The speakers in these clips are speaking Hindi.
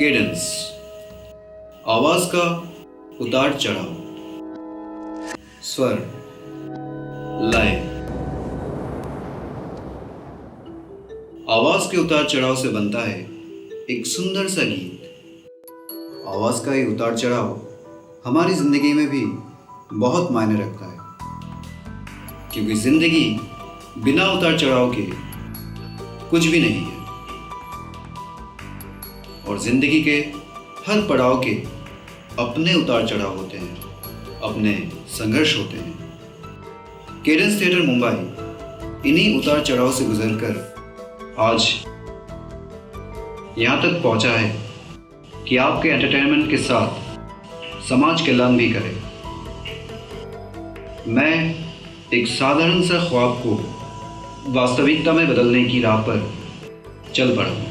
केडेंस, आवाज का उतार चढ़ाव, स्वर, लय। आवाज के उतार चढ़ाव से बनता है एक सुंदर सा गीत। आवाज का ये उतार चढ़ाव हमारी जिंदगी में भी बहुत मायने रखता है, क्योंकि जिंदगी बिना उतार चढ़ाव के कुछ भी नहीं है और जिंदगी के हर पड़ाव के अपने उतार चढ़ाव होते हैं, अपने संघर्ष होते हैं। केडेंस थिएटर मुंबई इन्हीं उतार चढ़ाव से गुजरकर आज यहाँ तक पहुँचा है कि आपके एंटरटेनमेंट के साथ समाज कल्याण भी करे। मैं एक साधारण सा ख्वाब को वास्तविकता में बदलने की राह पर चल पड़ा हूँ।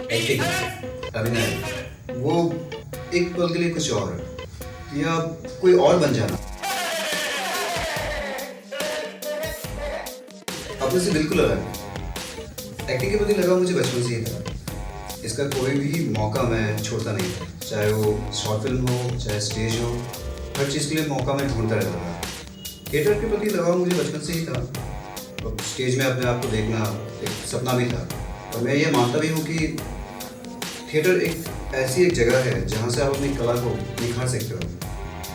एक्टिंग, अभिनय, वो एक पल के लिए कुछ और या कोई और बन जाना अपने से बिल्कुल अलग। एक्टिंग के प्रति लगाव मुझे बचपन से ही था। इसका कोई भी मौका मैं छोड़ता नहीं था, चाहे वो शॉर्ट फिल्म हो, चाहे स्टेज हो, हर चीज़ के लिए मौका मैं ढूंढता रहता था। थिएटर के प्रति लगाव मुझे बचपन से ही था और स्टेज में अपने आप को देखना एक सपना भी था। और मैं ये मानता भी हूँ कि थिएटर एक जगह है जहाँ से आप अपनी कला को निखार सकते हो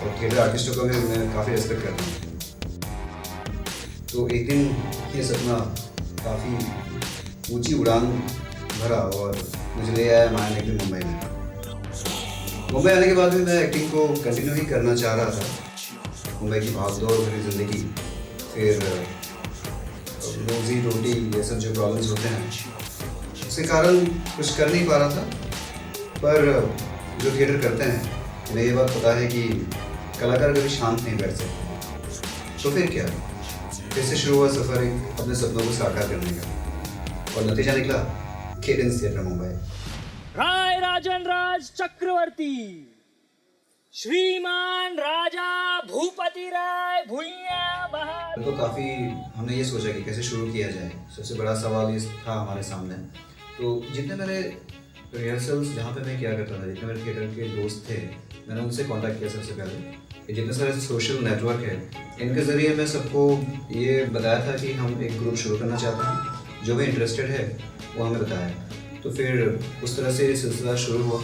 और थिएटर आर्टिस्टों का भी मैं काफ़ी रिस्पेक्ट करता हूँ। तो एक दिन ये सपना काफ़ी ऊंची उड़ान भरा और मुझे ले आया माया ने मुंबई में। मुंबई आने के बाद भी मैं एक्टिंग को कंटिन्यू ही करना चाह रहा था। मुंबई की भागदौड़ भरी ज़िंदगी, फिर रोज़ी रोटी, ये सब जो प्रॉब्लम्स होते हैं, उसके कारण कुछ कर नहीं पा रहा था। पर जो थिएटर करते हैं उन्हें ये बात पता है कि कलाकार कभी शांत नहीं बैठ सकते। तो फिर क्या, फिर से शुरू हुआ सफ़र एक अपने सपनों को साकार करने का और नतीजा निकला केडेंस थिएटर मुंबई। राय राजन राज चक्रवर्ती, श्रीमान राजा भूपति राय भुइयां बहादुर। तो काफ़ी हमने ये सोचा कि कैसे शुरू किया जाए। सबसे बड़ा सवाल ये था हमारे सामने। तो जितने मेरे रिहर्सल्स जहाँ पे मैं किया करता था, जितने मेरे थिएटर के दोस्त थे, मैंने उनसे कांटेक्ट किया सबसे पहले। जितने सारे सोशल नेटवर्क है, इनके ज़रिए मैं सबको ये बताया था कि हम एक ग्रुप शुरू करना चाहते हैं, जो भी इंटरेस्टेड है वो हमें बताया। तो फिर उस तरह से सिलसिला शुरू हुआ।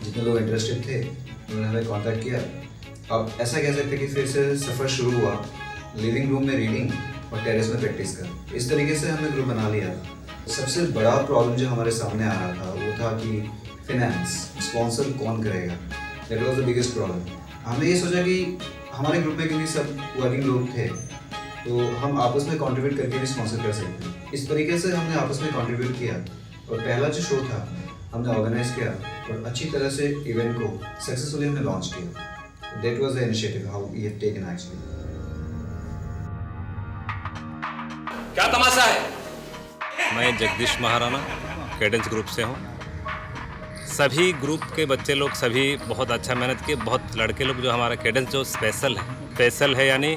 जितने लोग इंटरेस्टेड थे उन्होंने हमें कांटेक्ट किया। अब ऐसा कह सकते कि फिर से सफ़र शुरू हुआ, लिविंग रूम में रीडिंग और टेरेस में प्रैक्टिस कर। इस तरीके से हमने ग्रुप बना लिया। सबसे बड़ा प्रॉब्लम जो हमारे सामने आ रहा था वो था कि फिनेंस, स्पॉन्सर कौन करेगा। That was the biggest problem. हमने ये सोचा कि हमारे ग्रुप में क्योंकि सब वर्किंग लोग थे, तो हम आपस में कंट्रीब्यूट करके भी स्पॉन्सर कर सकते हैं। इस तरीके से हमने आपस में कंट्रीब्यूट किया और पहला जो शो था हमने ऑर्गेनाइज किया और अच्छी तरह से इवेंट को सक्सेसफुली हमने लॉन्च किया। That was the initiative how we have taken actually. क्या तमाशा है? मैं जगदीश महाराणा केडेंस ग्रुप से हूँ। सभी ग्रुप के बच्चे लोग सभी बहुत अच्छा मेहनत किए। बहुत लड़के लोग जो हमारा केडेंस जो स्पेशल है यानी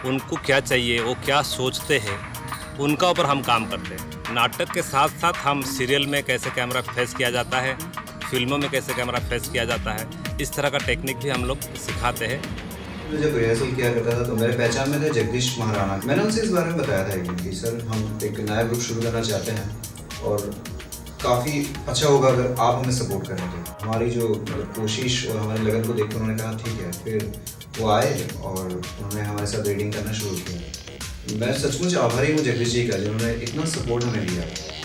उनको क्या चाहिए, वो क्या सोचते हैं, उनका ऊपर हम काम करते हैं। नाटक के साथ साथ हम सीरियल में कैसे कैमरा फेस किया जाता है, फिल्मों में कैसे कैमरा फेस किया जाता है, इस तरह का टेक्निक भी हम लोग सिखाते हैं। मैं जब रिहर्सल किया करता था तो मेरे पहचान में थे जगदीश महाराणा। मैंने उनसे इस बारे में बताया था एक दिन कि सर हम एक नया ग्रुप शुरू करना चाहते हैं और काफ़ी अच्छा होगा अगर आप हमें सपोर्ट करें। तो हमारी जो कोशिश और हमारी लगन को देखकर उन्होंने कहा ठीक है। फिर वो आए और उन्होंने हमारे साथ रीडिंग करना शुरू किया। मैं सचमुच आभारी हूँ जगदीश जी का, जिन्होंने इतना सपोर्ट हमें दिया,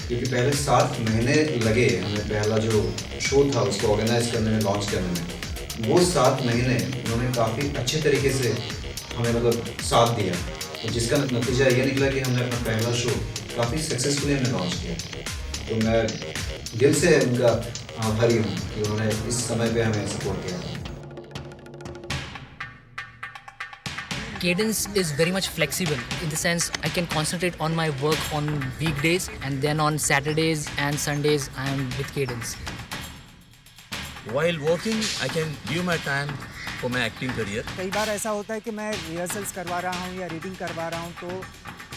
क्योंकि पहले 7 महीने लगे हमें पहला जो शो था उसको ऑर्गेनाइज करने में, लॉन्च करने में। वो 7 महीने उन्होंने काफ़ी अच्छे तरीके से हमें साथ दिया और जिसका नतीजा ये निकला कि हमने अपना पहला शो काफ़ी सक्सेसफुली हमने लॉन्च किया। तो मैं दिल से उनका आभारी हूँ कि उन्होंने इस समय पे हमें सपोर्ट किया। Cadence is very much flexible in the sense I can concentrate on my work on weekdays and then on Saturdays and Sundays I am with Cadence. While working, I can give my time for my acting career. कई बार ऐसा होता है कि मैं रिहर्सल्स करवा रहा हूँ या रीडिंग करवा रहा हूँ तो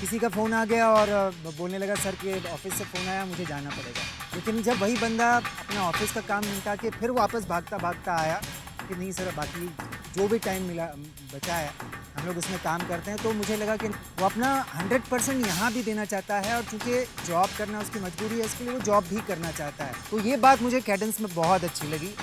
किसी का फ़ोन आ गया और बोलने लगा सर के ऑफिस से फ़ोन आया, मुझे जाना पड़ेगा। लेकिन जब वही बंदा अपने ऑफिस का काम निपटा के फिर वापस भागता भागता आया कि नहीं सर बाकी जो भी टाइम मिला बचा है हम लोग उसमें काम करते हैं, तो मुझे लगा कि वो अपना 100% यहाँ भी देना चाहता है और चूँकि जॉब करना उसकी मजबूरी है इसके लिए वो जॉब भी करना चाहता है। तो ये बात मुझे कैडेंस में बहुत अच्छी लगी।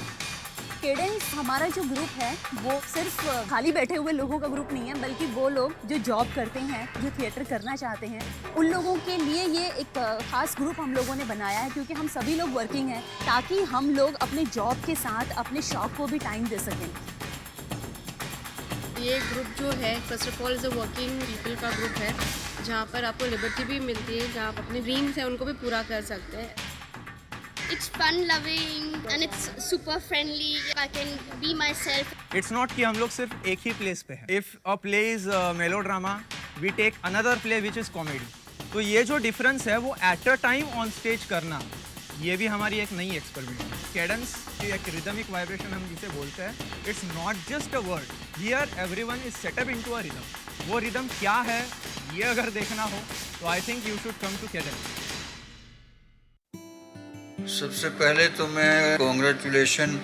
केडेंस हमारा जो ग्रुप है वो सिर्फ खाली बैठे हुए लोगों का ग्रुप नहीं है, बल्कि वो लोग जो जॉब करते हैं, जो थिएटर करना चाहते हैं, उन लोगों के लिए ये एक ख़ास ग्रुप हम लोगों ने बनाया है, क्योंकि हम सभी लोग वर्किंग हैं, ताकि हम लोग अपने जॉब के साथ अपने शौक को भी टाइम दे सकें। ये ग्रुप जो है first of all is a working people का ग्रुप है, जहाँ पर आपको लिबर्टी भी मिलती है, जहाँ आप अपने ड्रीम्स हैं उनको भी पूरा कर सकते हैं। It's fun loving and it's super friendly. I can be myself. It's not कि हम लोग सिर्फ एक ही प्लेस पे हैं. If a play is melodrama, we take another play which is comedy. तो ये जो डिफरेंस है वो at a time on stage करना, ये भी हमारी एक नई एक्सपेरिमेंट है। कैडेंस की एक रिदमिक वाइब्रेशन हम जिसे बोलते हैं, it's not just a word, here everyone is set up into a rhythm. वो रिदम क्या है ये अगर देखना हो तो I think you should come to Cadence. सबसे पहले तो मैं कॉन्ग्रेचुलेशन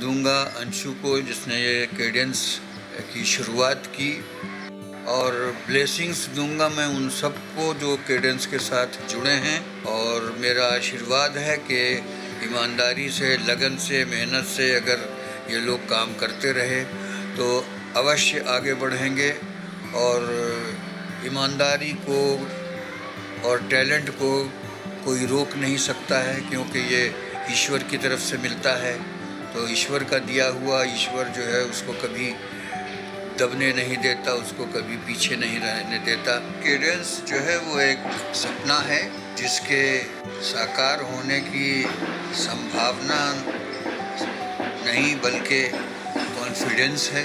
दूंगा अंशु को, जिसने ये कैडेंस की शुरुआत की, और ब्लेसिंग्स दूंगा मैं उन सबको जो कैडेंस के साथ जुड़े हैं। और मेरा आशीर्वाद है कि ईमानदारी से, लगन से, मेहनत से अगर ये लोग काम करते रहे तो अवश्य आगे बढ़ेंगे। और ईमानदारी को और टैलेंट को कोई रोक नहीं सकता है, क्योंकि ये ईश्वर की तरफ से मिलता है। तो ईश्वर का दिया हुआ, ईश्वर जो है उसको कभी दबने नहीं देता, उसको कभी पीछे नहीं रहने देता। कैडेंस जो है वो एक सपना है जिसके साकार होने की संभावना नहीं बल्कि कॉन्फिडेंस है।